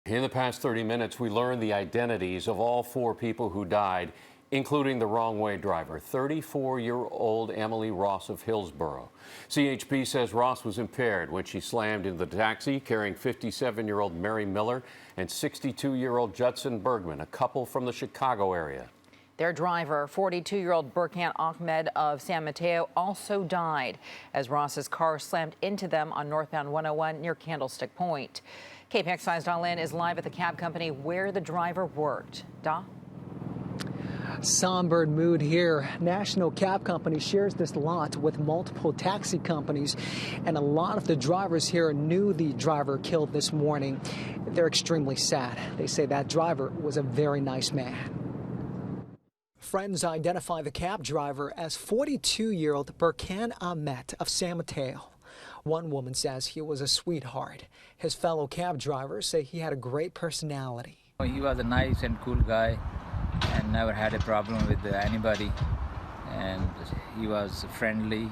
In the past 30 minutes, we learned the identities of all 4 people who died, including the wrong-way driver, 34-year-old Emily Ross of Hillsborough. CHP says Ross was impaired when she slammed into the taxi carrying 57-year-old Mary Miller and 62-year-old Judson Bergman, a couple from the Chicago area. Their driver, 42-year-old Burkan Ahmed of San Mateo, also died as Ross's car slammed into them on northbound 101 near Candlestick Point. KPXSize.in is live at the cab company where the driver worked. Da? Somber mood here. National Cab Company shares this lot with multiple taxi companies, and a lot of the drivers here knew the driver killed this morning. They're extremely sad. They say that driver was a very nice man. Friends identify the cab driver as 42-year-old Burkan Ahmed of San Mateo. One woman says he was a sweetheart. His fellow cab drivers say he had a great personality. He was a nice and cool guy and never had a problem with anybody, and he was friendly,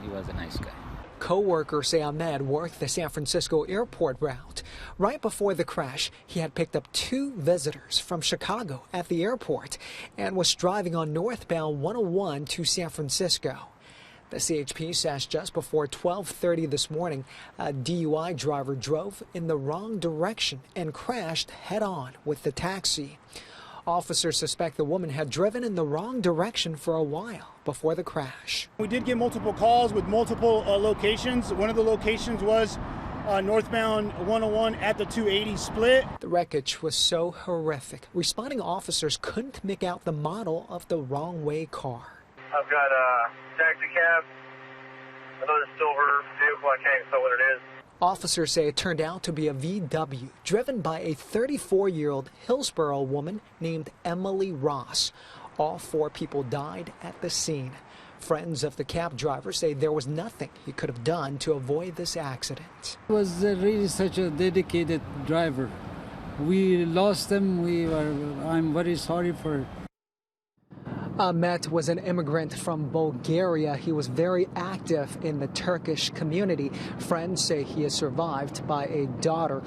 he was a nice guy. Co-workers say Ahmed worked the San Francisco airport route. Right before the crash, he had picked up 2 visitors from Chicago at the airport and was driving on northbound 101 to San Francisco. The CHP says just before 12:30 this morning, a DUI driver drove in the wrong direction and crashed head-on with the taxi. Officers suspect the woman had driven in the wrong direction for a while before the crash. We did get multiple calls with multiple locations. One of the locations was northbound 101 at the 280 split. The wreckage was so horrific, responding officers couldn't make out the model of the wrong-way car. I've got a taxi cab, another silver vehicle. I can't even tell what it is. Officers say it turned out to be a VW driven by a 34-year-old Hillsborough woman named Emily Ross. All 4 people died at the scene. Friends of the cab driver say there was nothing he could have done to avoid this accident. He was really such a dedicated driver. We lost him. I'm very sorry for. Ahmet was an immigrant from Bulgaria. He was very active in the Turkish community. Friends say he is survived by a daughter.